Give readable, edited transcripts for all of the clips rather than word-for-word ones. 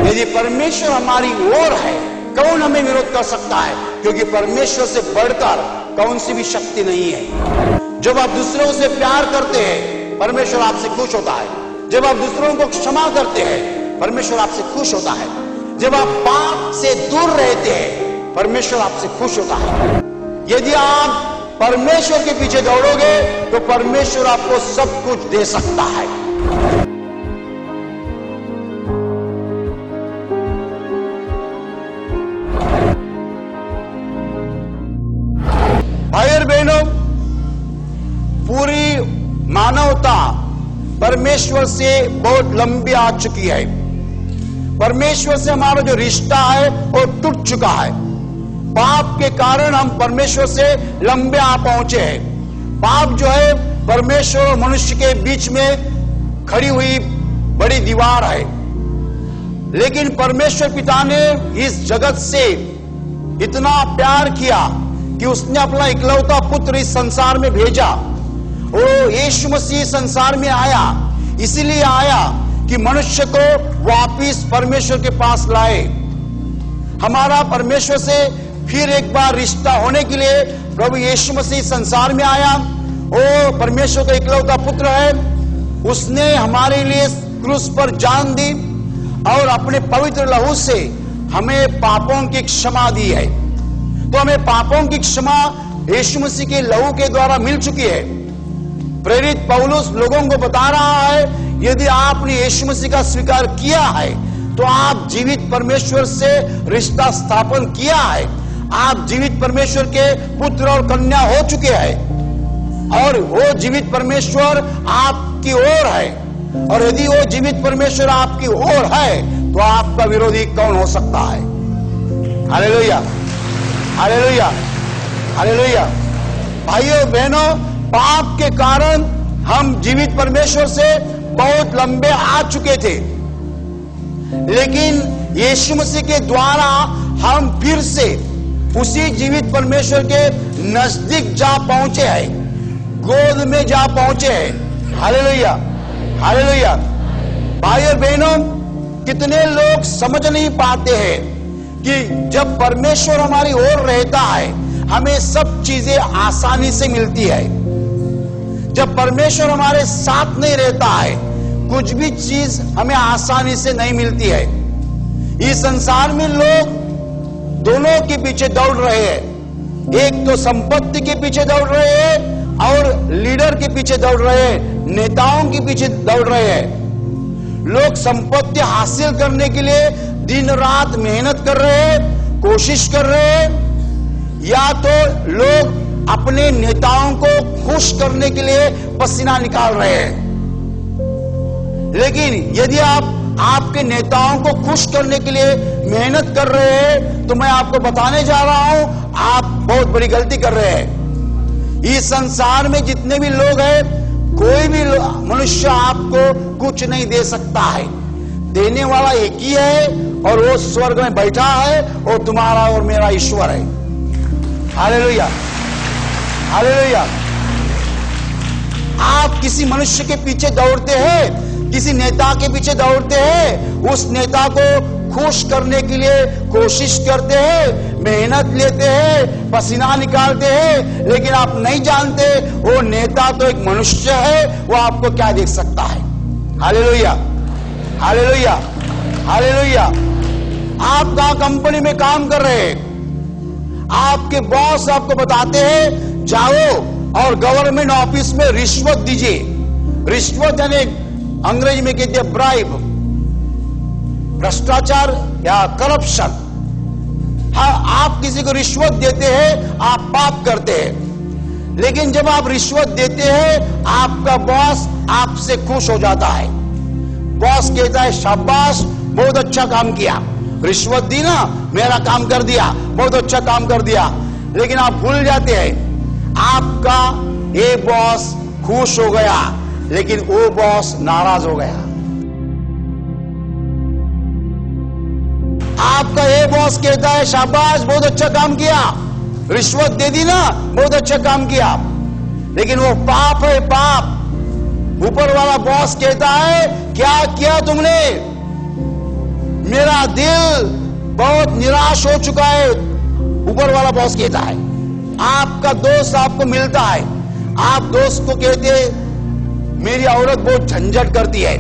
यदि परमेश्वर हमारी ओर है, कौन हमें विरोध कर सकता है? क्योंकि परमेश्वर से बढ़कर कौन सी भी शक्ति नहीं है। जब आप दूसरों से प्यार करते हैं, परमेश्वर आपसे खुश होता है। जब आप दूसरों को क्षमा करते हैं, परमेश्वर आपसे खुश होता है। जब आप पाप से दूर रहते हैं, परमेश्वर आपसे खुश होता है। यदि आप परमेश्वर के पीछे दौड़ोगे तो परमेश्वर आपको सब कुछ दे सकता है। भाई और बहनों, पूरी मानवता परमेश्वर से बहुत लंबी आ चुकी है। परमेश्वर से हमारा जो रिश्ता है वो टूट चुका है। पाप के कारण हम परमेश्वर से लंबे आ पहुंचे हैं। पाप जो है परमेश्वर और मनुष्य के बीच में खड़ी हुई बड़ी दीवार है। लेकिन परमेश्वर पिता ने इस जगत से इतना प्यार किया कि उसने अपना इकलौता पुत्र इस संसार में भेजा। वो यीशु मसीह संसार में आया, इसीलिए आया कि मनुष्य को वापिस परमेश्वर के पास लाए। हमारा परमेश्वर से फिर एक बार रिश्ता होने के लिए प्रभु यीशु मसीह संसार में आया। वो परमेश्वर का इकलौता पुत्र है। उसने हमारे लिए क्रूस पर जान दी और अपने पवित्र लहू से हमें पापों की क्षमा दी है। तो हमें पापों की क्षमा यीशु मसीह के लहू के द्वारा मिल चुकी है। प्रेरित पौलुस लोगों को बता रहा है, यदि आपने यीशु मसीह का स्वीकार किया है तो आप जीवित परमेश्वर से रिश्ता स्थापन किया है। आप जीवित परमेश्वर के पुत्र और कन्या हो चुके हैं और वो जीवित परमेश्वर आपकी ओर है। और यदि वो जीवित परमेश्वर आपकी ओर है तो आपका विरोधी कौन हो सकता है? Hallelujah, hallelujah, hallelujah. भाइयों बहनों, पाप के कारण हम जीवित परमेश्वर से बहुत लंबे आ चुके थे, लेकिन यीशु मसीह के द्वारा हम फिर से उसी जीवित परमेश्वर के नजदीक जा पहुंचे हैं, गोद में जा पहुंचे हैं। Hallelujah, hallelujah. भाई और बहनों, कितने लोग समझ नहीं पाते हैं कि जब परमेश्वर हमारी ओर रहता है हमें सब चीजें आसानी से मिलती है। जब परमेश्वर हमारे साथ नहीं रहता है कुछ भी चीज हमें आसानी से नहीं मिलती है। इस संसार में लोग दोनों के पीछे दौड़ रहे हैं। एक तो संपत्ति के पीछे दौड़ रहे हैं और लीडर के पीछे दौड़ रहे हैं, नेताओं के पीछे दौड़ रहे हैं। लोग संपत्ति हासिल करने के लिए दिन रात मेहनत कर रहे हैं, कोशिश कर रहे हैं, या तो लोग अपने नेताओं को खुश करने के लिए पसीना निकाल रहे हैं। लेकिन यदि आप आपके नेताओं को खुश करने के लिए मेहनत कर रहे हैं तो मैं आपको बताने जा रहा हूं, आप बहुत बड़ी गलती कर रहे हैं। इस संसार में जितने भी लोग हैं, कोई भी मनुष्य आपको कुछ नहीं दे सकता है। देने वाला एक ही है और वो स्वर्ग में बैठा है, वो तुम्हारा और मेरा ईश्वर है। Hallelujah, hallelujah. आप किसी मनुष्य के पीछे दौड़ते हैं, किसी नेता के पीछे दौड़ते हैं, उस नेता को खुश करने के लिए कोशिश करते हैं, मेहनत लेते हैं, पसीना निकालते हैं, लेकिन आप नहीं जानते वो नेता तो एक मनुष्य है, वो आपको क्या देख सकता है। Hallelujah, hallelujah, hallelujah. आप कहां कंपनी में काम कर रहे हैं, आपके बॉस आपको बताते हैं जाओ और गवर्नमेंट ऑफिस में रिश्वत दीजिए। रिश्वत यानी अंग्रेजी में कहते हैं ब्राइब, भ्रष्टाचार या करप्शन। हाँ, आप किसी को रिश्वत देते हैं, आप पाप करते हैं। लेकिन जब आप रिश्वत देते हैं, आपका बॉस आपसे खुश हो जाता है। बॉस कहता है शाबाश, बहुत अच्छा काम किया, रिश्वत दी ना, मेरा काम कर दिया, बहुत अच्छा काम कर दिया। लेकिन आप भूल जाते हैं आपका ये बॉस खुश हो गया, लेकिन वो बॉस नाराज हो गया। आपका ये बॉस कहता है शाबाश, बहुत अच्छा काम किया, रिश्वत दे दी ना, बहुत अच्छा काम किया, लेकिन वो पाप है, पाप। ऊपर वाला बॉस कहता है क्या किया तुमने, मेरा दिल बहुत निराश हो चुका है, ऊपर वाला बॉस कहता है। आपका दोस्त आपको मिलता है, आप दोस्त को कहते मेरी औरत बहुत झंझट करती है,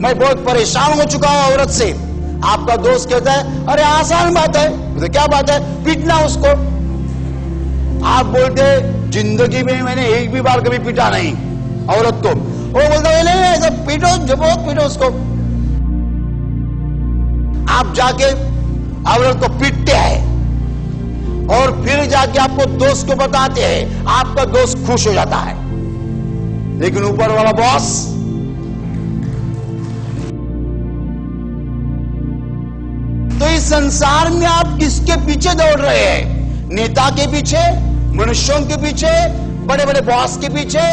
मैं बहुत परेशान हो चुका हूं औरत से। आपका दोस्त कहता है अरे आसान बात है, तो क्या बात है, पीटना उसको। आप बोलते जिंदगी में मैंने एक भी बार कभी पीटा नहीं औरत को। वो बोलता है नहीं ऐसा पीटो, जो बहुत पीटो उसको। आप जाके औरत को पीटते हैं और फिर जाके आपको दोस्त को बताते हैं, आपका दोस्त खुश हो जाता है। लेकिन ऊपर वाला बॉस तो इस संसार में आप किसके पीछे दौड़ रहे हैं? नेता के पीछे, मनुष्यों के पीछे, बड़े बड़े बॉस के पीछे।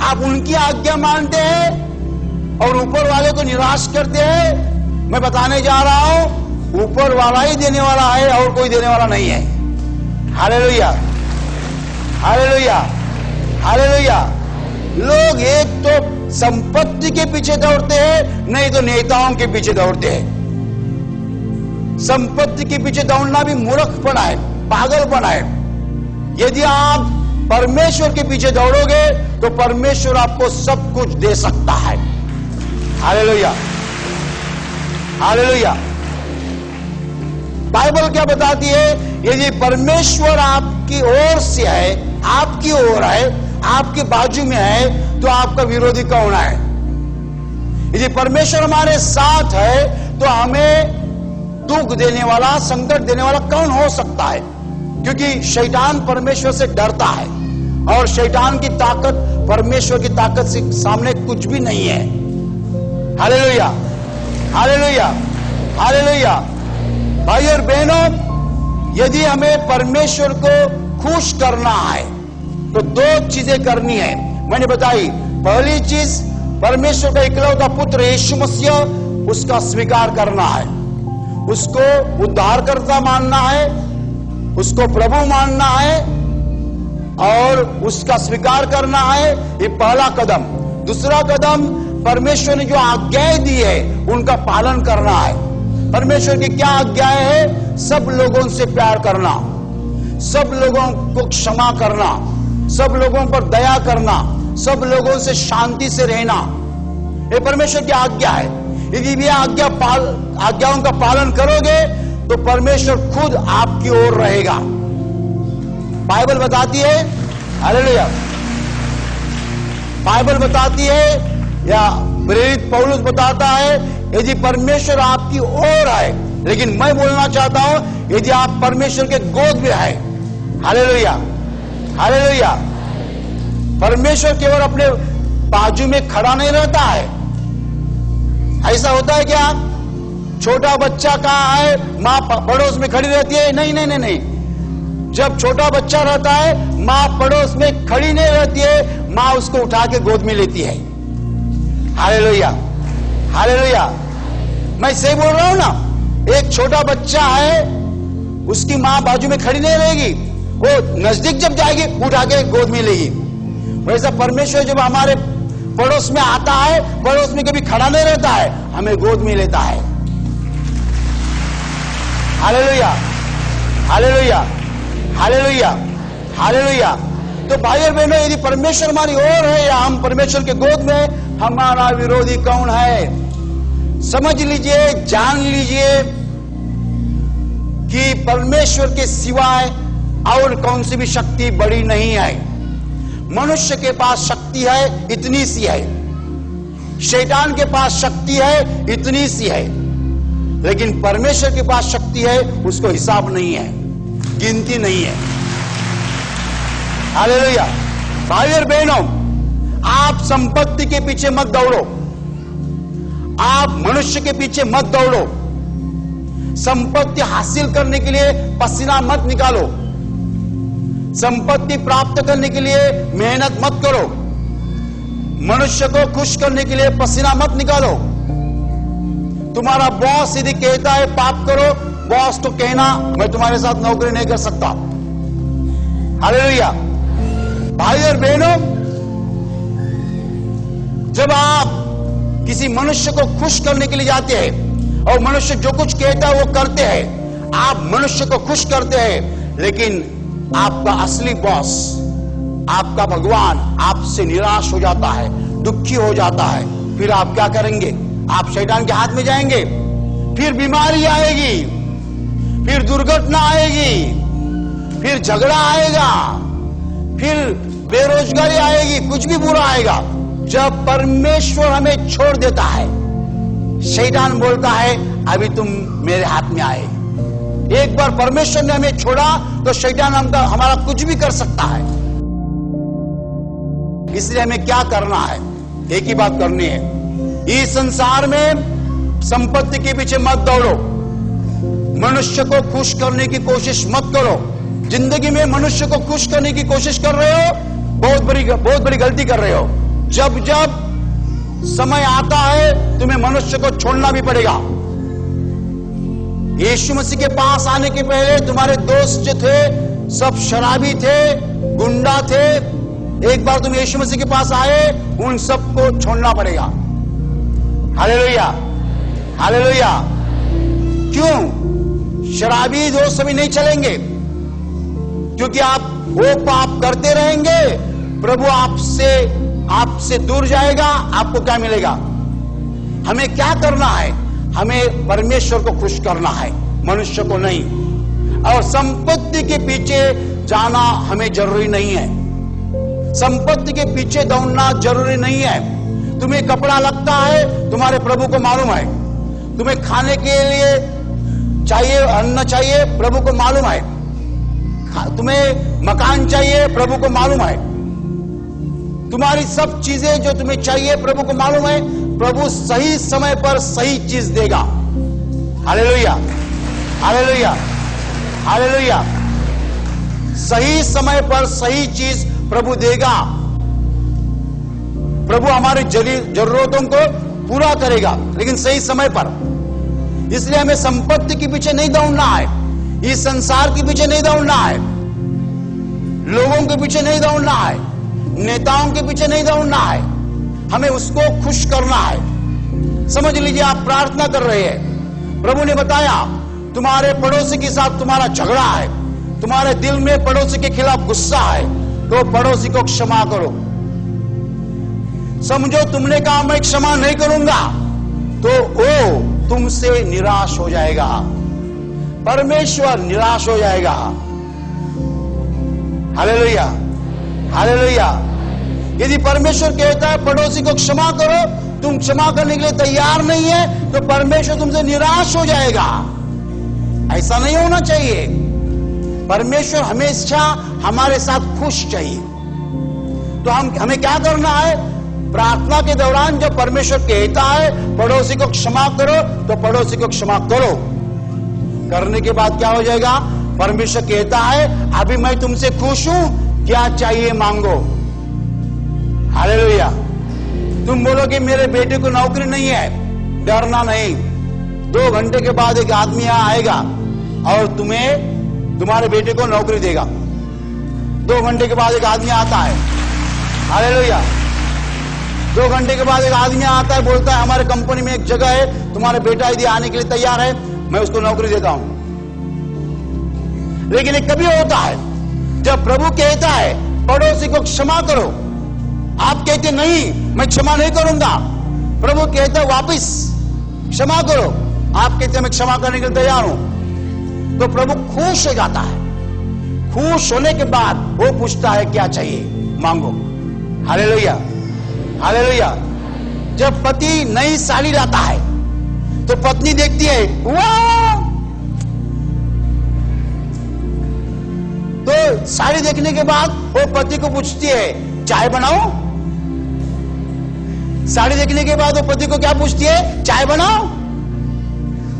आप उनकी आज्ञा मानते हैं और ऊपर वाले को निराश करते हैं। मैं बताने जा रहा हूं, ऊपर वाला ही देने वाला है और कोई देने वाला नहीं है। Hallelujah, hallelujah, hallelujah. लोग एक तो संपत्ति के पीछे दौड़ते हैं, नहीं तो नेताओं के पीछे दौड़ते हैं। संपत्ति के पीछे दौड़ना भी मूर्खपना है, पागलपना है। यदि आप परमेश्वर के पीछे दौड़ोगे तो परमेश्वर आपको सब कुछ दे सकता है। Hallelujah, hallelujah. बाइबल क्या बताती है? यदि परमेश्वर आपकी ओर से है, आपकी ओर है, आपके बाजू में है, तो आपका विरोधी कौन है? यदि परमेश्वर हमारे साथ है तो हमें दुख देने वाला, संकट देने वाला कौन हो सकता है? क्योंकि शैतान परमेश्वर से डरता है और शैतान की ताकत परमेश्वर की ताकत से सामने कुछ भी नहीं है। Hallelujah, hallelujah, hallelujah. भाई और बहनों, यदि हमें परमेश्वर को खुश करना है तो दो चीजें करनी है, मैंने बताई। पहली चीज, परमेश्वर का इकलौता पुत्र यीशु मसीह, उसका स्वीकार करना है, उसको उद्धारकर्ता मानना है, उसको प्रभु मानना है और उसका स्वीकार करना है। ये पहला कदम। दूसरा कदम, परमेश्वर ने जो आज्ञाएं दी है उनका पालन करना है। परमेश्वर की क्या आज्ञाएं है? सब लोगों से प्यार करना, सब लोगों को क्षमा करना, सब लोगों पर दया करना, सब लोगों से शांति से रहना। ये परमेश्वर की आज्ञा है। यदि भी आज्ञाओं का पालन करोगे तो परमेश्वर खुद आपकी ओर रहेगा। बाइबल बताती है, हालेलुया, बाइबल बताती है या प्रेरित पौलुस बताता है, यदि परमेश्वर आपकी ओर है, लेकिन मैं बोलना चाहता हूं, यदि आप परमेश्वर के गोद में है, हालेलुया, हालेलुया। परमेश्वर केवल अपने बाजू में खड़ा नहीं रहता है। ऐसा होता है क्या? छोटा बच्चा कहां है, मां पड़ोस में खड़ी रहती है? नहीं नहीं नहीं नहीं। जब छोटा बच्चा रहता है, मां पड़ोस में खड़ी नहीं रहती है, मां उसको उठा के गोद में लेती है। Hallelujah, hallelujah. मैं सही बोल रहा हूं ना? एक छोटा बच्चा है, उसकी मां बाजू में खड़ी नहीं रहेगी, वो नजदीक जब जाएगी उठा के गोद में लेगी। वैसा परमेश्वर जब हमारे पड़ोस में आता है, पड़ोस में कभी खड़ा नहीं रहता है, हमें गोद में लेता है। Hallelujah, hallelujah, hallelujah, hallelujah. तो भाई और बहनों, यदि परमेश्वर हमारी ओर है या हम परमेश्वर के गोद में, हमारा विरोधी कौन है? समझ लीजिए, जान लीजिए कि परमेश्वर के सिवाय और कौन सी भी शक्ति बड़ी नहीं है। मनुष्य के पास शक्ति है, इतनी सी है। शैतान के पास शक्ति है, इतनी सी है। लेकिन परमेश्वर के पास शक्ति है, उसको हिसाब नहीं है, गिनती नहीं है। हालेलुया। भाई और बहनों, आप संपत्ति के पीछे मत दौड़ो, आप मनुष्य के पीछे मत दौड़ो। संपत्ति हासिल करने के लिए पसीना मत निकालो, संपत्ति प्राप्त करने के लिए मेहनत मत करो, मनुष्य को खुश करने के लिए पसीना मत निकालो। तुम्हारा बॉस यदि कहता है पाप करो, बॉस को कहना मैं तुम्हारे साथ नौकरी नहीं कर सकता। हालेलुया। भाई और बहनों, जब आप किसी मनुष्य को खुश करने के लिए जाते हैं, और मनुष्य जो कुछ कहता है वो करते हैं। आप मनुष्य को खुश करते हैं, लेकिन आपका असली बॉस, आपका भगवान आपसे निराश हो जाता है, दुखी हो जाता है। फिर आप क्या करेंगे? आप शैतान के हाथ में जाएंगे, फिर बीमारी आएगी, फिर दुर्घटना आएगी, फिर झगड़ा आएगा, फिर बेरोजगारी आएगी, कुछ भी बुरा आएगा। जब परमेश्वर हमें छोड़ देता है, शैतान बोलता है अभी तुम मेरे हाथ में आए। एक बार परमेश्वर ने हमें छोड़ा तो शैतान हमारा कुछ भी कर सकता है। इसलिए हमें क्या करना है? एक ही बात करनी है। इस संसार में संपत्ति के पीछे मत दौड़ो, मनुष्य को खुश करने की कोशिश मत करो। जिंदगी में मनुष्य को खुश करने की कोशिश कर रहे हो, बहुत बड़ी गलती कर रहे हो। जब जब समय आता है तुम्हें मनुष्य को छोड़ना भी पड़ेगा। यीशु मसीह के पास आने के पहले तुम्हारे दोस्त जो थे सब शराबी थे, गुंडा थे। एक बार तुम यीशु मसीह के पास आए, उन सबको छोड़ना पड़ेगा। Hallelujah, hallelujah. क्यों? शराबी दोस्त सभी नहीं चलेंगे, क्योंकि आप वो पाप करते रहेंगे, प्रभु आपसे दूर जाएगा। आपको क्या मिलेगा? हमें क्या करना है? हमें परमेश्वर को खुश करना है, मनुष्य को नहीं। और संपत्ति के पीछे जाना हमें जरूरी नहीं है, संपत्ति के पीछे दौड़ना जरूरी नहीं है। तुम्हें कपड़ा लगता है, तुम्हारे प्रभु को मालूम है। तुम्हें खाने के लिए चाहिए, अन्न चाहिए, प्रभु को मालूम है। तुम्हें मकान चाहिए, प्रभु को मालूम है। तुम्हारी सब चीजें जो तुम्हें चाहिए, प्रभु को मालूम है। प्रभु सही समय पर सही चीज देगा। Hallelujah, hallelujah, hallelujah. सही समय पर सही चीज प्रभु देगा। प्रभु हमारी जरूरतों को पूरा करेगा, लेकिन सही समय पर। इसलिए हमें संपत्ति के पीछे नहीं दौड़ना है, इस संसार के पीछे नहीं दौड़ना है, लोगों के पीछे नहीं दौड़ना है, नेताओं के पीछे नहीं दौड़ना है। हमें उसको खुश करना है। समझ लीजिए, आप प्रार्थना कर रहे हैं, प्रभु ने बताया तुम्हारे पड़ोसी के साथ तुम्हारा झगड़ा है, तुम्हारे दिल में पड़ोसी के खिलाफ गुस्सा है, तो पड़ोसी को क्षमा करो। समझो तुमने कहा मैं क्षमा नहीं करूंगा, तो वो तुमसे निराश हो जाएगा, परमेश्वर निराश हो जाएगा। Hallelujah, hallelujah. यदि परमेश्वर कहता है पड़ोसी को क्षमा करो, तुम क्षमा करने के लिए तैयार नहीं है, तो परमेश्वर तुमसे निराश हो जाएगा। ऐसा नहीं होना चाहिए। परमेश्वर हमेशा हमारे साथ खुश चाहिए। तो हमें क्या करना है? प्रार्थना के दौरान जब परमेश्वर कहता है पड़ोसी को क्षमा करो, तो पड़ोसी को क्षमा करो। करने के बाद क्या हो जाएगा? परमेश्वर कहता है अभी मैं तुमसे खुश हूं, क्या चाहिए मांगो। हालेलुया। तुम बोलोगे मेरे बेटे को नौकरी नहीं है, डरना नहीं। 2 घंटे के बाद एक आदमी यहां आएगा और तुम्हारे बेटे को नौकरी देगा। 2 घंटे के बाद एक आदमी आता है, हालेलुया। 2 घंटे के बाद एक आदमी आता है, बोलता है हमारे कंपनी में एक जगह है, तुम्हारा बेटा यदि आने के लिए तैयार है, मैं उसको नौकरी देता हूं। लेकिन ये कभी होता है जब प्रभु कहता है पड़ोसी को क्षमा करो, आप कहते नहीं मैं क्षमा नहीं करूंगा। प्रभु कहता है वापिस क्षमा करो, आप कहते मैं क्षमा करने के लिए तैयार हूं, तो प्रभु खुश हो जाता है। खुश होने के बाद वो पूछता है क्या चाहिए, मांगो। Hallelujah, hallelujah. जब पति नई साड़ी लाता है तो पत्नी देखती है वाह, तो साड़ी देखने के बाद वो पति को पूछती है चाय बनाओ। साड़ी देखने के बाद वो पति को क्या पूछती है? चाय बनाओ।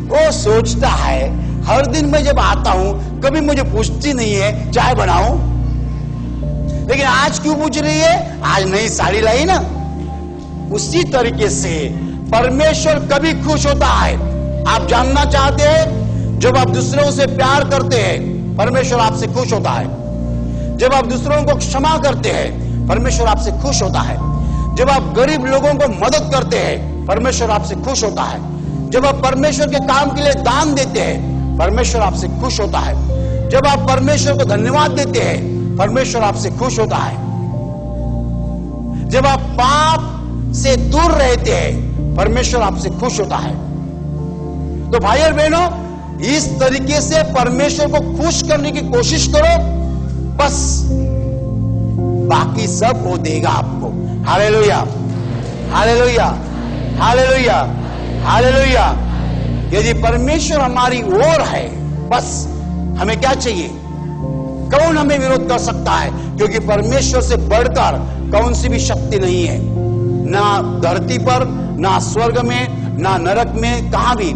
वो सोचता है हर दिन मैं जब आता हूं कभी मुझे पूछती नहीं है चाय बनाओ, लेकिन आज क्यों पूछ रही है? आज नई साड़ी लाई ना। उसी तरीके से परमेश्वर कभी खुश होता है। आप जानना चाहते हैं, जब आप दूसरों से प्यार करते हैं परमेश्वर आपसे खुश होता है। जब आप दूसरों को क्षमा करते हैं परमेश्वर आपसे खुश होता है। जब आप गरीब लोगों को मदद करते हैं परमेश्वर आपसे खुश होता है। जब आप परमेश्वर के काम के लिए दान देते हैं, परमेश्वर आपसे खुश होता है। जब आप परमेश्वर को धन्यवाद देते हैं, परमेश्वर आपसे खुश होता है। जब आप पाप से दूर रहते हैं, परमेश्वर आपसे खुश होता है। तो भाई और बहनों, इस तरीके से परमेश्वर को खुश करने की कोशिश करो, बस बाकी सब वो देगा आपको। Hallelujah, hallelujah, hallelujah, hallelujah. यदि परमेश्वर हमारी ओर है, बस हमें क्या चाहिए? कौन हमें विरोध कर सकता है? क्योंकि परमेश्वर से बढ़कर कौन सी भी शक्ति नहीं है, ना धरती पर, ना स्वर्ग में, ना नरक में, कहां भी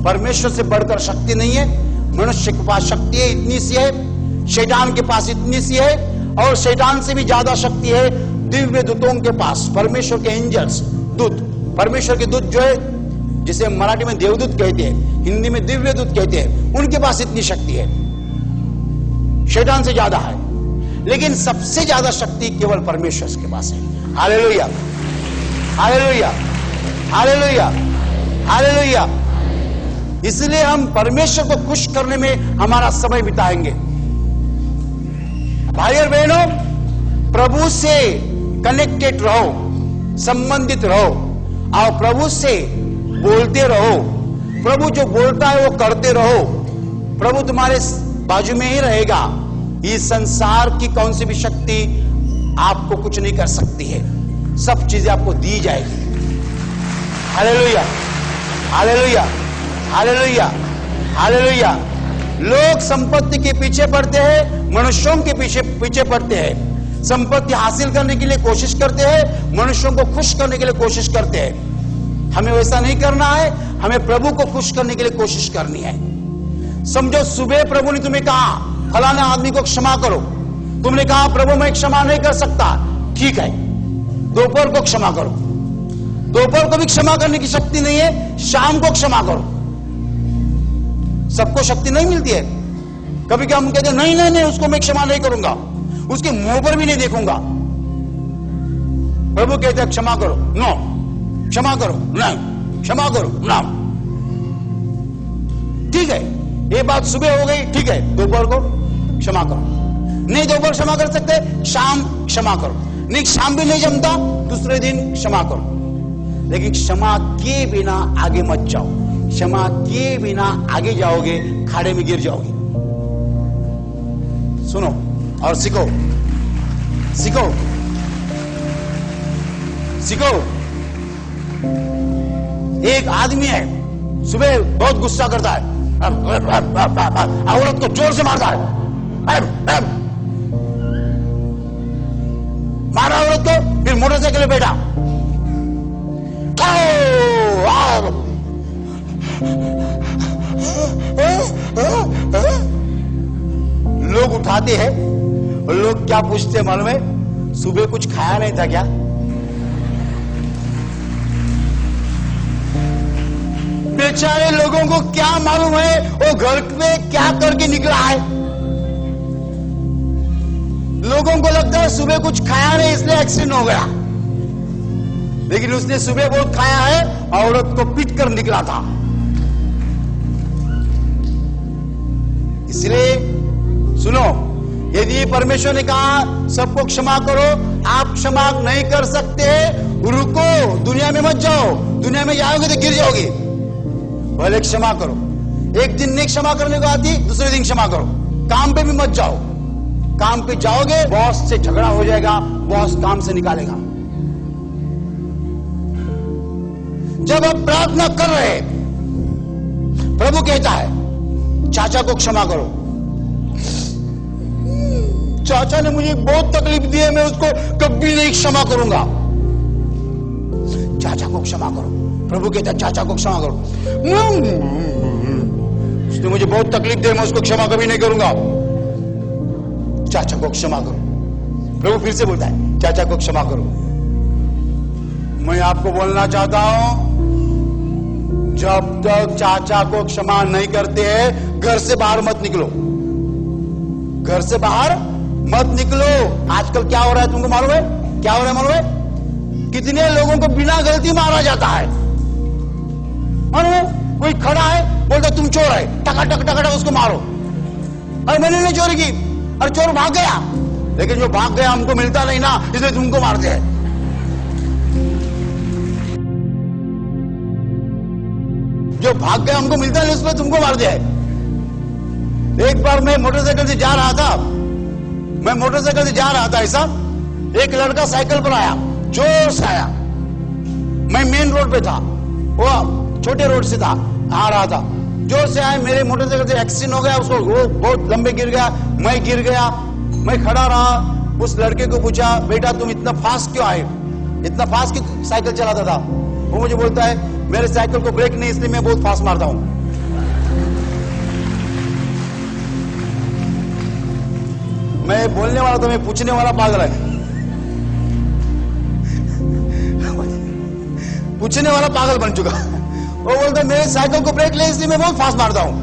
परमेश्वर से बढ़कर शक्ति नहीं है। मनुष्य के पास शक्ति है, इतनी सी है, शैतान के पास इतनी सी है, और शैतान से भी ज्यादा शक्ति है दिव्य दूतों के पास, परमेश्वर के एंजल्स, दूत, परमेश्वर के दूत जो है, जिसे मराठी में देवदूत कहते हैं, हिंदी में दिव्य दूत कहते हैं, उनके पास इतनी शक्ति है, शैतान से ज्यादा है। लेकिन सबसे ज्यादा शक्ति केवल परमेश्वर के पास है। Hallelujah, hallelujah, hallelujah, hallelujah. इसलिए हम परमेश्वर को खुश करने में हमारा समय बिताएंगे। भाई और बहनों, प्रभु से कनेक्टेड रहो, संबंधित रहो, और प्रभु से बोलते रहो। प्रभु जो बोलता है वो करते रहो। प्रभु तुम्हारे बाजू में ही रहेगा। इस संसार की कौन सी भी शक्ति आपको कुछ नहीं कर सकती है। सब चीजें आपको दी जाएगी। Hallelujah, hallelujah, hallelujah, hallelujah. लोग संपत्ति के पीछे पड़ते हैं, मनुष्यों के पीछे पड़ते हैं। संपत्ति हासिल करने के लिए कोशिश करते हैं, मनुष्यों को खुश करने के लिए कोशिश करते हैं। हमें वैसा नहीं करना है, हमें प्रभु को खुश करने के लिए कोशिश करनी है। समझो, सुबह प्रभु ने तुम्हें कहा फलाने आदमी को क्षमा करो, तुमने कहा प्रभु मैं क्षमा नहीं कर सकता, ठीक है, दोपहर को क्षमा करो। दोपहर को भी क्षमा करने की शक्ति नहीं है, शाम को क्षमा करो। सबको शक्ति नहीं मिलती है। कभी क्या हम कहते हैं नहीं नहीं नहीं, उसको मैं क्षमा नहीं करूंगा, उसके मुंह पर भी नहीं देखूंगा। प्रभु कहते हैं क्षमा करो, नो, क्षमा करो, नहीं, क्षमा करो, ना। ठीक है, ये बात सुबह हो गई, ठीक है, दोपहर को क्षमा करो। नहीं दोपहर क्षमा कर सकते, शाम क्षमा करो। नहीं, शाम भी नहीं जमता, दूसरे दिन क्षमा करो। लेकिन क्षमा किए बिना आगे मत जाओ। क्षमा किए बिना आगे जाओगे, खाड़े में गिर जाओगे। सुनो और सीखो, सीखो, सीखो। एक आदमी है, सुबह बहुत गुस्सा करता है, औरत को जोर से मारता है, मारा औरत को, फिर मोटरसाइकिल पे बैठा, लोग उठाते हैं और लोग क्या पूछते हैं मालूम है? सुबह कुछ खाया नहीं था क्या? बेचारे लोगों को क्या मालूम है वो घर में क्या करके निकला है। लोगों को लगता है सुबह कुछ खाया नहीं इसलिए एक्सीडेंट हो गया, लेकिन उसने सुबह बहुत खाया है, औरत को पीट कर निकला था। इसलिए सुनो, यदि परमेश्वर ने कहा सबको क्षमा करो, आप क्षमा नहीं कर सकते, रुको, दुनिया में मत जाओ। दुनिया में जाओगे तो गिर जाओगे। पहले क्षमा करो। एक दिन नहीं क्षमा करने को आती, दूसरे दिन क्षमा करो। काम पे भी मत जाओ। काम पे जाओगे, बॉस से झगड़ा हो जाएगा, बॉस काम से निकालेगा। जब आप प्रार्थना कर रहे, प्रभु कहता है चाचा को क्षमा करो। चाचा ने मुझे बहुत तकलीफ दी है, मैं उसको कभी नहीं क्षमा करूंगा। चाचा को क्षमा करो। प्रभु कहता है चाचा को क्षमा करो। उसने मुझे बहुत तकलीफ दी, मैं उसको क्षमा कभी नहीं करूंगा। चाचा को क्षमा करो। प्रभु फिर से बोलता है चाचा को क्षमा करो। मैं आपको बोलना चाहता हूं, जब तक चाचा को क्षमा नहीं करते हैं, घर से बाहर मत निकलो। घर से बाहर मत निकलो। आजकल क्या हो रहा है तुमको मालूम है? क्या हो रहा है मालूम है? कितने लोगों को बिना गलती मारा जाता है। मालूम है? कोई खड़ा है, बोलता तुम चोर है, टकाटक टकाटक उसको मारो। अरे मैंने नहीं चोरी की, अरे चोर भाग गया, लेकिन जो भाग गया हमको मिलता नहीं ना, इसलिए तुमको मारते हैं। जो भाग गया हमको मिलता नहीं, उसमें तुमको मार दिया है। एक बार मैं मोटरसाइकिल से जा रहा था, ऐसा एक लड़का साइकिल पर आया, जोर से आया। मैं मेन रोड पे था, वो छोटे रोड से था, आ रहा था, जोर से आया, मेरे मोटरसाइकिल से एक्सीडेंट हो गया, उसको वो बहुत लंबे गिर गया, मैं गिर गया। मैं खड़ा रहा, उस लड़के को पूछा, बेटा तुम इतना फास्ट क्यों आए, इतना फास्ट क्यों साइकिल चलाता था? वो मुझे बोलता है, मेरे साइकिल को ब्रेक नहीं, इसलिए मैं बहुत फास्ट मारता हूं। मैं बोलने वाला तो मैं पूछने वाला पागल है। पूछने वाला पागल बन चुका। वो बोलता है मेरे साइकिल को ब्रेक ले, इसलिए मैं बहुत फास्ट मारता हूं।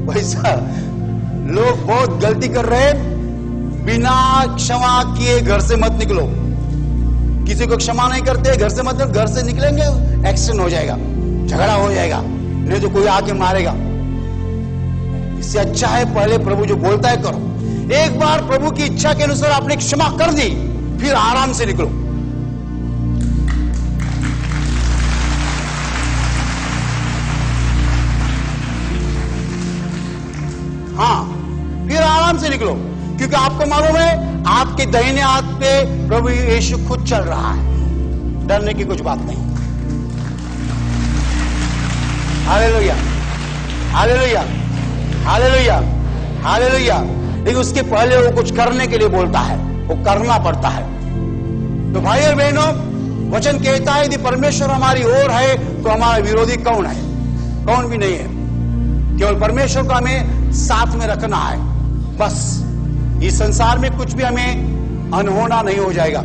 वैसा लोग बहुत गलती कर रहे हैं। बिना क्षमा किए घर से मत निकलो। किसी को क्षमा नहीं करते, घर से मत निकलो। घर से निकलेंगे एक्सीडेंट हो जाएगा, झगड़ा हो जाएगा, नहीं तो कोई आके मारेगा। इससे अच्छा है पहले प्रभु जो बोलता है करो। एक बार प्रभु की इच्छा के अनुसार आपने क्षमा कर दी, फिर आराम से निकलो। हाँ, फिर आराम से निकलो, क्योंकि आपको मालूम है आपके दाहिने हाथ पे प्रभु यीशु खुद चल रहा है। डरने की कुछ बात नहीं। Hallelujah, hallelujah, hallelujah, hallelujah. लेकिन उसके पहले वो कुछ करने के लिए बोलता है, वो करना पड़ता है। तो भाई और बहनों, वचन कहता है यदि परमेश्वर हमारी ओर है तो हमारा विरोधी कौन है? कौन भी नहीं है। केवल परमेश्वर को हमें साथ में रखना है, बस। इस संसार में कुछ भी हमें अनहोना नहीं हो जाएगा।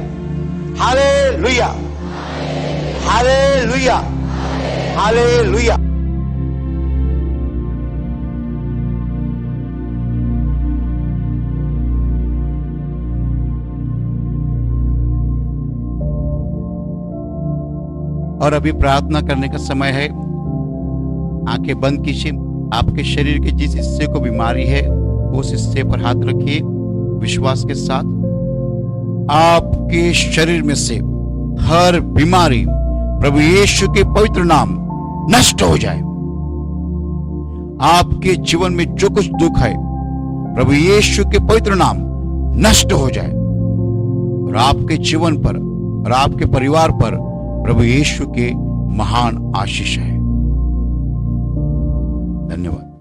Hallelujah, hallelujah, hallelujah. और अभी प्रार्थना करने का समय है। आंखें बंद कीजिए। आपके शरीर के जिस हिस्से को बीमारी है उस हिस्से पर हाथ रखिए विश्वास के साथ। आपके शरीर में से हर बीमारी प्रभु यीशु के पवित्र नाम नष्ट हो जाए। आपके जीवन में जो कुछ दुख है प्रभु यीशु के पवित्र नाम नष्ट हो जाए, और आपके जीवन पर और आपके परिवार पर प्रभु यीशु के महान आशीष है। धन्यवाद।